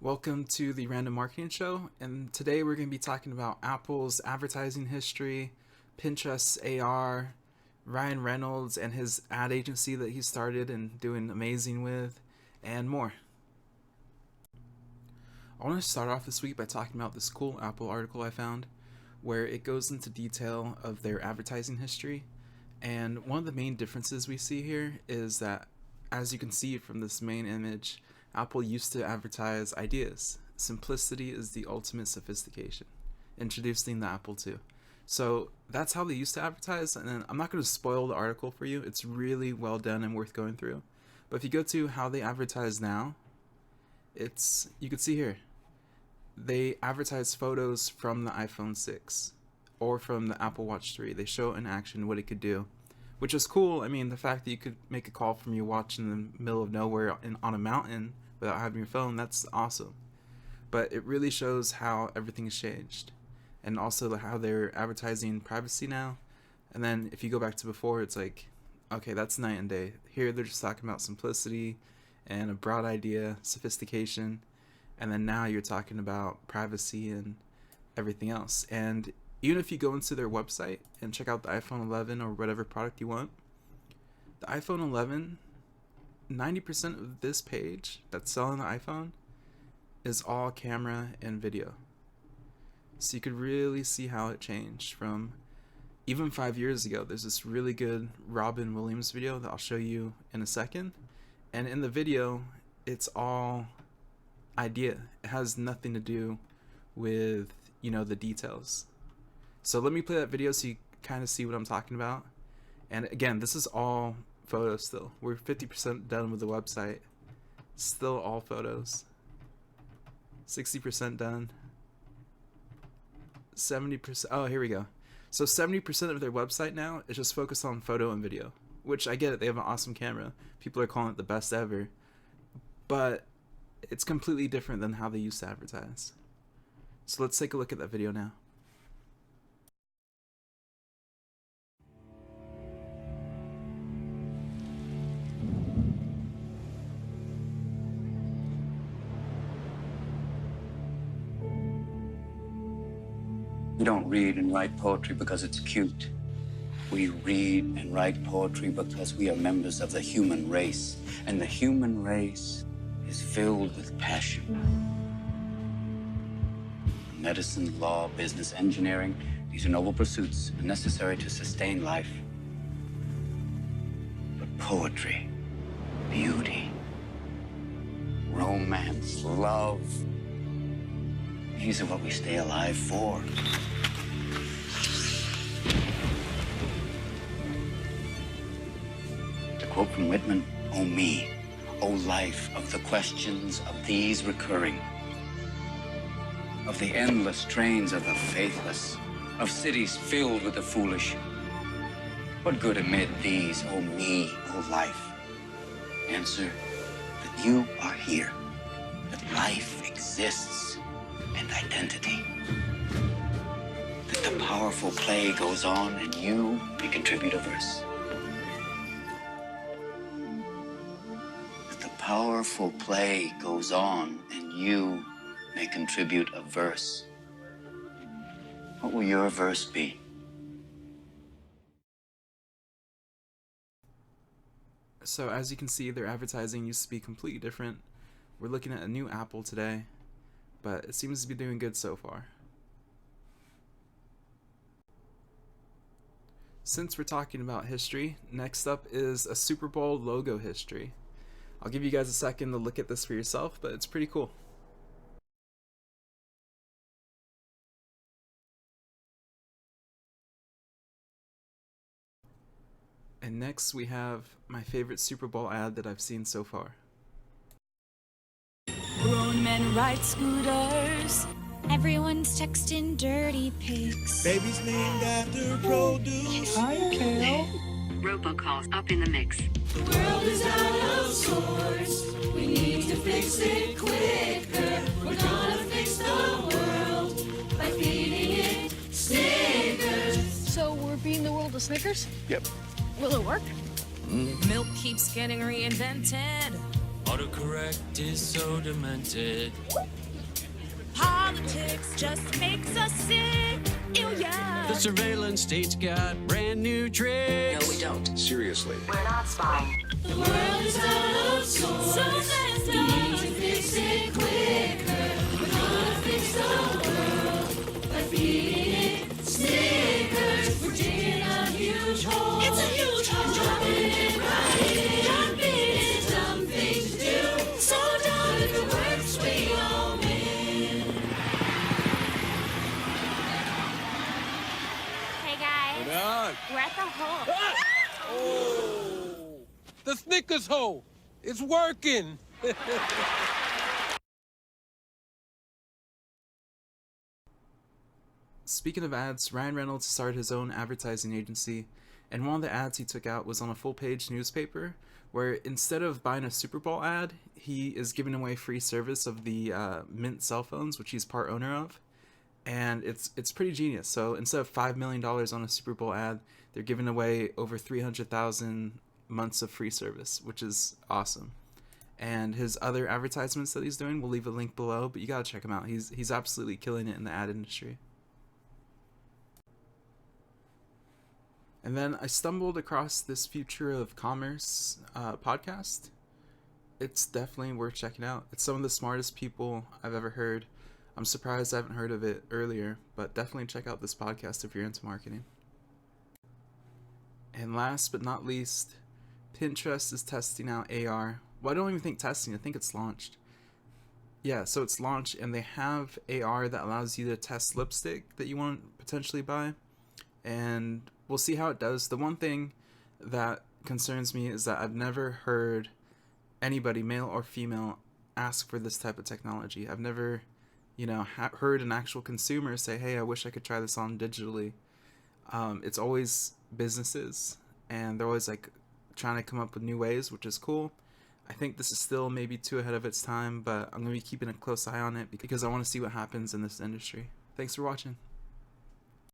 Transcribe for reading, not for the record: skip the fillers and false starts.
Welcome to the Random Marketing Show, and today we're going to be talking about Apple's advertising history, Pinterest's AR, Ryan Reynolds and his ad agency that he started and doing amazing with, and more. I want to start off this week by talking about this cool Apple article I found where it goes into detail of their advertising history, and one of the main differences we see here is that, as you can see from this main image, Apple used to advertise ideas. Simplicity is the ultimate sophistication. Introducing the Apple II. So that's how they used to advertise, and then I'm not going to spoil the article for you. It's really well done and worth going through. But if you go to how they advertise now, you can see here. They advertise photos from the iPhone 6 or from the Apple Watch 3. They show in action what it could do, which is cool. I mean, the fact that you could make a call from your watch in the middle of nowhere on a mountain without having your phone, that's awesome. But it really shows how everything's changed, and also how they're advertising privacy now. And then if you go back to before, it's like, okay, that's night and day. Here they're just talking about simplicity and a broad idea, sophistication, and then now you're talking about privacy and everything else. And even if you go into their website and check out the iPhone 11 or whatever product you want, the iPhone 11, 90% of this page that's selling the iPhone is all camera and video. So you could really see how it changed from even 5 years ago. There's this really good Robin Williams video that I'll show you in a second. And in the video, it's all idea. It has nothing to do with, the details. So let me play that video so you kind of see what I'm talking about. And again, this is all photos still. We're 50% done with the website. Still all photos. 60% done. 70%. Oh, here we go. So 70% of their website now is just focused on photo and video, which I get it. They have an awesome camera. People are calling it the best ever. But it's completely different than how they used to advertise. So let's take a look at that video now. We don't read and write poetry because it's cute. We read and write poetry because we are members of the human race. And the human race is filled with passion. Medicine, law, business, engineering, these are noble pursuits and necessary to sustain life. But poetry, beauty, romance, love, these are what we stay alive for. To quote from Whitman, "O me, O life of the questions of these recurring, of the endless trains of the faithless, of cities filled with the foolish. What good amid these, O me, O life? Answer that you are here, that life exists, and identity. That the powerful play goes on and you may contribute a verse. That the powerful play goes on and you may contribute a verse. What will your verse be?" So as you can see, their advertising used to be completely different. We're looking at a new Apple today, but it seems to be doing good so far. Since we're talking about history, next up is a Super Bowl logo history. I'll give you guys a second to look at this for yourself, but it's pretty cool. And next we have my favorite Super Bowl ad that I've seen so far. Grown men ride scooters. Everyone's texting dirty pics. Baby's named after produce. Hi, Kale. Robocalls up in the mix. The world is out of sorts. We need to fix it quicker. We're gonna fix the world by feeding it Snickers. So we're beating the world of Snickers? Yep. Will it work? Milk keeps getting reinvented. Autocorrect is so demented. Politics just makes us sick. Ew, yeah. The surveillance state's got brand new tricks. No, we don't. Seriously. We're not spying. The world is out of sorts. So messed We up. need to fix it quicker. We're gonna fix the world by feeding it Snickers. We're digging a huge hole. It's a huge hole. Dropping it right in. Drop it. It's a dumb thing to do. So But dumb. if it works, we all win. Hey guys, What on? we're at the hole. Oh! The Snickers hole! It's working! Speaking of ads, Ryan Reynolds started his own advertising agency, and one of the ads he took out was on a full-page newspaper, where instead of buying a Superbowl ad, he is giving away free service of the Mint cell phones, which he's part owner of, and it's pretty genius. So instead of $5 million on a Super Bowl ad, they're giving away over 300,000 months of free service, which is awesome. And his other advertisements that he's doing, we'll leave a link below, but you gotta check him out. He's absolutely killing it in the ad industry. And then I stumbled across this Future of Commerce podcast. It's definitely worth checking out. It's some of the smartest people I've ever heard. I'm surprised I haven't heard of it earlier, but definitely check out this podcast if you're into marketing. And last but not least, Pinterest is testing out AR. Well, I don't even think testing, I think it's launched. Yeah, so it's launched, and they have AR that allows you to test lipstick that you want to potentially buy. And we'll see how it does. The one thing that concerns me is that I've never heard anybody, male or female, ask for this type of technology. I've never, heard an actual consumer say, hey, I wish I could try this on digitally. It's always businesses, and they're always like trying to come up with new ways, which is cool. I think this is still maybe too ahead of its time, but I'm going to be keeping a close eye on it because I want to see what happens in this industry. Thanks for watching.